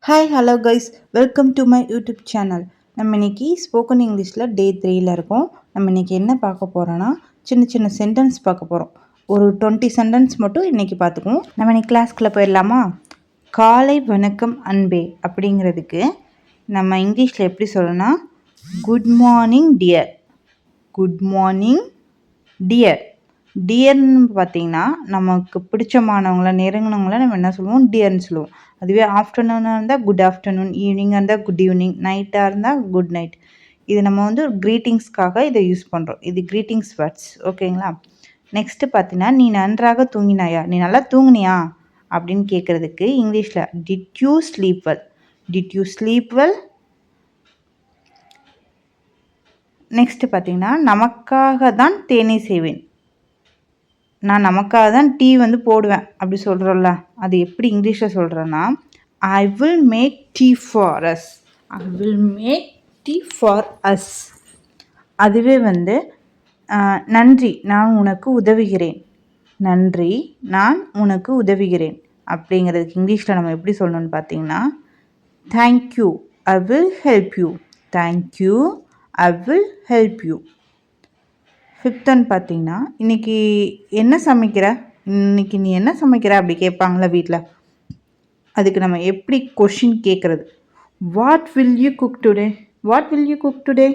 Hi hello guys, welcome to my YouTube channel. நம்ம இன்னைக்கு spoken இங்கிலீஷில் டே 3ல் இருக்கோம். நம்ம இன்னைக்கு என்ன பார்க்க போகிறோன்னா சின்ன சின்ன சென்டென்ஸ் பார்க்க போகிறோம். ஒரு 20 சென்டென்ஸ் மட்டும் இன்னைக்கு பார்த்துக்குவோம். நம்ம இன்னைக்கு கிளாஸ்க்குள்ளே போயிடலாமா? காலை வணக்கம் அன்பே அப்படிங்கிறதுக்கு நம்ம இங்கிலீஷில் எப்படி சொல்லணும்னா good morning dear. Good morning dear. டியர்னு பார்த்தீங்கன்னா நமக்கு பிடிச்சமானவங்கள நெருங்கினவங்கள நம்ம என்ன சொல்லுவோம், டியர்னு சொல்லுவோம். அதுவே ஆஃப்டர்நூனாக இருந்தால் குட் ஆஃப்டர்நூன், ஈவினிங்காக இருந்தால் குட் ஈவினிங், நைட்டாக இருந்தால் குட் நைட். இது நம்ம வந்து க்ரீட்டிங்ஸ்க்காக இதை யூஸ் பண்ணுறோம். இது க்ரீட்டிங்ஸ் வேர்ட்ஸ், ஓகேங்களா? நெக்ஸ்ட்டு பார்த்தீங்கன்னா நீ நன்றாக தூங்கினாயா, நீ நல்லா தூங்குனியா அப்படின்னு கேட்குறதுக்கு இங்கிலீஷில் did you sleep well. Did you sleep well. Next பார்த்தீங்கன்னா நமக்காக தான் தேநீ செய்வேன். நான் நமக்காக தான் டீ வந்து போடுவேன் அப்படி சொல்கிறோம்ல, அது எப்படி இங்கிலீஷில் சொல்கிறேன்னா I will make tea for us. I will make tea for us. அதுவே வந்து நன்றி நான் உனக்கு உதவுகிறேன். நன்றி நான் உனக்கு உதவுகிறேன் அப்படிங்கிறதுக்கு இங்கிலீஷில் நம்ம எப்படி சொல்லணும்னு பார்த்தீங்கன்னா thank you I will help you. Thank you I will help you. ஃபிஃப்த்துன்னு பார்த்தீங்கன்னா இன்றைக்கி என்ன சமைக்கிற, இன்றைக்கி நீ என்ன சமைக்கிற அப்படி கேட்பாங்களா வீட்டில். அதுக்கு நம்ம எப்படி கொஷின் கேட்குறது, what will you cook today, what will you cook today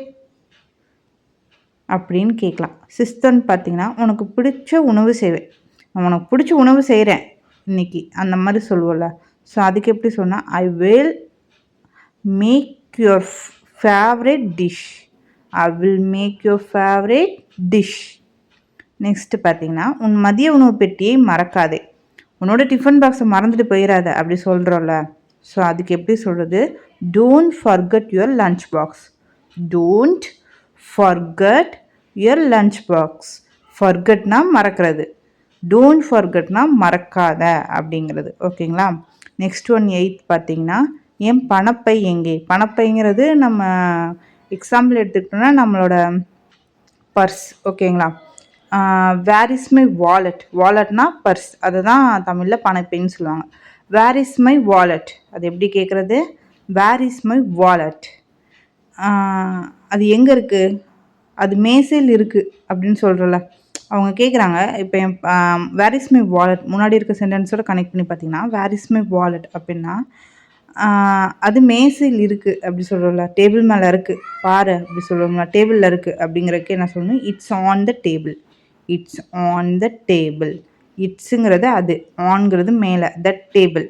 அப்படின்னு கேட்கலாம். சிக்ஸ்த்துன்னு பார்த்தீங்கன்னா உனக்கு பிடிச்ச உணவு செய்வேன். நான் உனக்கு பிடிச்ச உணவு செய்கிறேன் இன்றைக்கி அந்த மாதிரி சொல்லுவோம்ல. ஸோ அதுக்கு எப்படி சொன்னால் I will make your favourite dish. I will make your favourite dish. Next பார்த்தீங்கன்னா உன் மதிய உணவு பெட்டியை மறக்காதே. உன்னோட டிஃபன் பாக்ஸை மறந்துட்டு போயிடாத அப்படி சொல்கிறோம்ல. ஸோ அதுக்கு எப்படி சொல்கிறது, don't forget your lunch box. Don't forget your lunch box. ஃபர்கட்னா மறக்கிறது, டோன்ட் ஃபர்கட்னா மறக்காத அப்படிங்கிறது, ஓகேங்களா? நெக்ஸ்ட் ஒன் 8th பார்த்தீங்கன்னா என் பணப்பை எங்கே. பணப்பைங்கிறது நம்ம எக்ஸாம்பிள் எடுத்துக்கிட்டோம்னா நம்மளோட பர்ஸ், ஓகேங்களா? Where is my wallet. வாலெட்னா பர்ஸ், அதை தான் தமிழில் பணப்பைன்னு சொல்லுவாங்க. வேர் இஸ் மை வாலெட், அது எப்படி கேட்குறது, வேர் இஸ் மை வாலெட். அது எங்கே இருக்குது, அது மேசையில் இருக்குது அப்படின்னு சொல்கிறல. அவங்க கேட்குறாங்க இப்போ என் வேர் இஸ் மை வாலெட் முன்னாடி இருக்க சென்டென்ஸோட கனெக்ட் பண்ணி பார்த்தீங்கன்னா வேர் இஸ் மை வாலெட் அப்படின்னா அது மேசையில் இருக்குது அப்படி சொல்கிறோம்ல, டேபிள் மேலே இருக்குது பாரு அப்படி சொல்லுவோம்ல, டேபிளில் இருக்குது அப்படிங்கிறதுக்கு என்ன சொல்லணும், it's on the table. It's on the table. இட்ஸுங்கிறது அது, ஆன்ங்கிறது மேலே, த டேபிள்.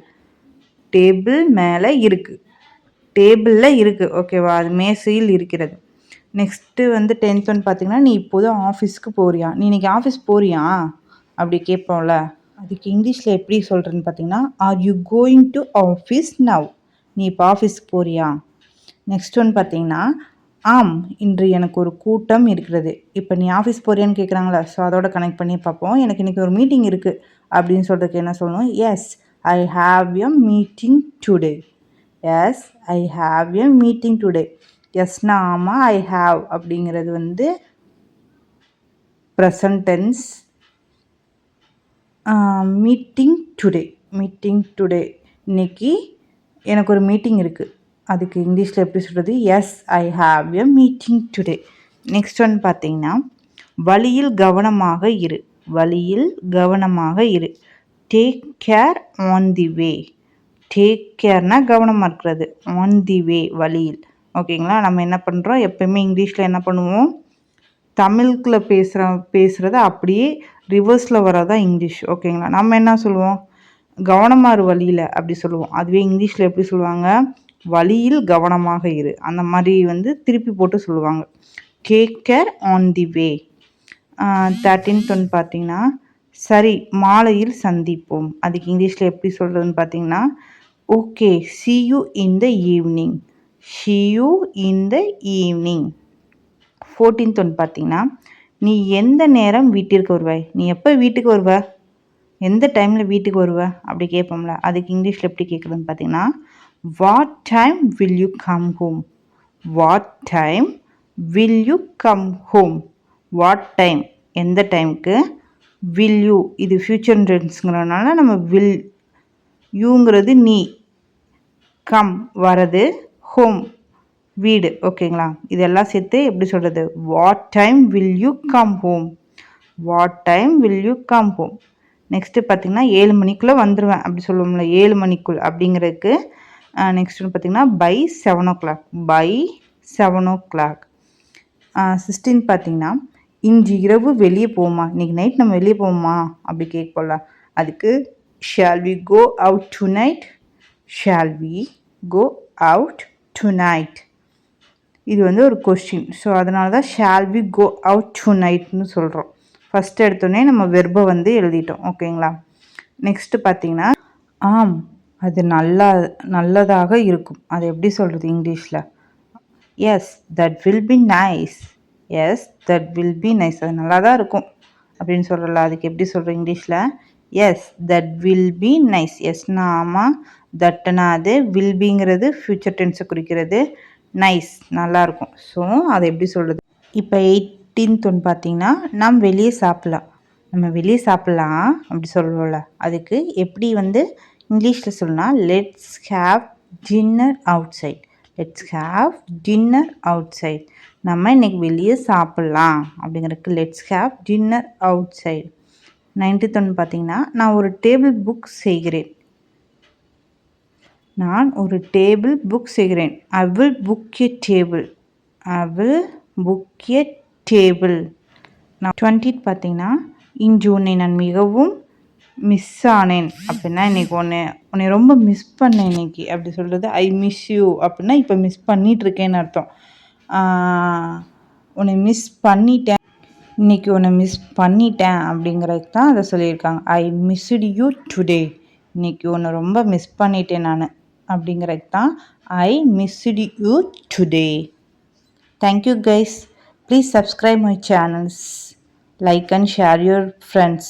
டேபிள் மேலே இருக்குது, டேபிளில் இருக்குது, ஓகேவா? அது மேசையில் இருக்கிறது. நெக்ஸ்ட்டு வந்து 10th ஒன்று பார்த்தீங்கன்னா நீ இப்போது ஆஃபீஸ்க்கு போறியா. நீ இன்றைக்கி ஆஃபீஸ் போறியா அப்படி கேட்போம்ல, அதுக்கு இங்கிலீஷில் எப்படி சொல்கிறேன்னு பார்த்தீங்கன்னா are you going to office now. நீ இப்போ ஆஃபீஸ்க்கு போறியா. நெக்ஸ்ட் ஒன் பார்த்தீங்கன்னா ஆம் இன்று எனக்கு ஒரு கூட்டம் இருக்கிறது. இப்போ நீ ஆஃபீஸ் போறியான்னு கேட்குறாங்களா, ஸோ அதோட கனெக்ட் பண்ணி பார்ப்போம். எனக்கு இன்றைக்கி ஒரு மீட்டிங் இருக்குது அப்படின்னு சொல்கிறதுக்கு என்ன சொல்லணும், yes I have a meeting today. Yes I have a meeting today. எஸ்னா ஆமாம், ஐ ஹாவ் அப்படிங்கிறது வந்து present tense. Meeting today, meeting today, இன்னைக்கு எனக்கு ஒரு மீட்டிங் இருக்குது, அதுக்கு இங்கிலீஷில் எப்படி சொல்கிறது, yes I have a meeting today. Next one பார்த்தீங்கன்னா வழியில் கவனமாக இரு. வழியில் கவனமாக இரு. Take care on the way. Take கேர்னால் கவனமாக இருக்கிறது, ஆன் தி வே வழியில், ஓகேங்களா? நம்ம என்ன பண்ணுறோம், எப்போயுமே இங்கிலீஷில் என்ன பண்ணுவோம், தமிழுக்குள்ளே பேசுகிறத அப்படியே ரிவர்ஸில் வரதான் இங்கிலீஷ், ஓகேங்களா? நம்ம என்ன சொல்லுவோம், கவனமாக இரு வழியில் அப்படி சொல்லுவோம். அதுவே இங்கிலீஷில் எப்படி சொல்லுவாங்க, வழியில் கவனமாக இரு, அந்த மாதிரி வந்து திருப்பி போட்டு சொல்லுவாங்க. Take care on the way. 13th ஒன்று பார்த்தீங்கன்னா சரி மாலையில் சந்திப்போம். அதுக்கு இங்கிலீஷில் எப்படி சொல்கிறதுன்னு பார்த்தீங்கன்னா okay see you in the evening. see you in the evening. 14th ஒன்று பார்த்தீங்கன்னா நீ எந்த நேரம் வீட்டிற்கு வருவாய். நீ எப்போ வீட்டுக்கு வருவ, எந்த டைமில் வீட்டுக்கு வருவ அப்படி கேட்போம்ல, அதுக்கு இங்கிலீஷில் எப்படி கேட்குறதுன்னு பார்த்தீங்கன்னா what time will you come home. What time will you come home. What time எந்த டைமுக்கு, வில் யூ இது ஃப்யூச்சர் டென்ஸ்ங்கிறதுனால நம்ம வில், யூங்கிறது நீ, கம் வரது, ஹோம் வீடு. ஓகேங்களா? இதெல்லாம் சேர்த்து எப்படி சொல்கிறது? What time will you come home? What time will you come home? Next பார்த்தீங்கன்னா 7 மணிக்குள்ளே வந்துடுவேன் அப்படி சொல்லுவோம்ல, 7 மணிக்குள் அப்படிங்கிறதுக்கு நெக்ஸ்ட்டு பார்த்தீங்கன்னா பை 7 o'clock. By 7 o'clock. 16 பார்த்தீங்கன்னா இன்று இரவு வெளியே போவோமா, இன்றைக்கி நைட் நம்ம வெளியே போவோமா அப்படி கேட்போம்ல, அதுக்கு shall we go out tonight? Shall we go out tonight? இது வந்து ஒரு கொஸ்டின். ஸோ அதனால தான் ஷால் வி கோ அவுட் டு நைட்னு சொல்கிறோம். ஃபஸ்ட் எடுத்தோடனே நம்ம வெர்பை வந்து எழுதிட்டோம். ஓகேங்களா? நெக்ஸ்ட்டு பார்த்தீங்கன்னா ஆம் அது நல்லதாக இருக்கும். அது எப்படி சொல்கிறது இங்கிலீஷில்? Yes that will be nice. S that will be nice. அது நல்லா தான் இருக்கும் அப்படின்னு சொல்கிறல, அதுக்கு எப்படி சொல்கிறோம் இங்கிலீஷில்? Yes that will be nice. எஸ்னா ஆமாம், தட்டுனா அது, வில் பிங்கிறது ஃப்யூச்சர் டென்ஸை குறிக்கிறது, நைஸ் நல்லாயிருக்கும். ஸோ அதை எப்படி சொல்கிறது? இப்போ 18th ஒன்று பார்த்தீங்கன்னா நாம் வெளியே சாப்பிட்லாம். நம்ம வெளியே சாப்பிட்லாம் அப்படி சொல்லுவோம்ல, அதுக்கு எப்படி வந்து இங்கிலீஷில் சொல்லலாம்? Let's have dinner outside. Let's have dinner outside. நம்ம இன்றைக்கி வெளியே சாப்பிட்லாம் அப்படிங்கிறதுக்கு let's have dinner outside. 19th ஒன்று பார்த்தீங்கன்னா நான் ஒரு டேபிள் புக் செய்கிறேன். நான் ஒரு டேபிள் புக் செய்கிறேன். I will book a table. I will book a table. நான் 20th பார்த்தீங்கன்னா இன்று உன்னை நான் மிகவும் மிஸ் ஆனேன் அப்படின்னா, இன்றைக்கி உன்னை ரொம்ப மிஸ் பண்ணேன் இன்னைக்கு அப்படி சொல்கிறது ஐ மிஸ் யூ அப்படின்னா இப்போ மிஸ் பண்ணிகிட்ருக்கேன்னு அர்த்தம். உன்னை மிஸ் பண்ணிட்டேன், இன்றைக்கி உன்னை மிஸ் பண்ணிட்டேன் அப்படிங்கிறதுக்கு தான் அதை சொல்லியிருக்காங்க. I missed you today. இன்றைக்கி உன்னை ரொம்ப மிஸ் பண்ணிட்டேன் நான் அப்படிங்கிறதுக்கு தான் I missed you today. Thank you guys. Please subscribe my channels, like and share your friends.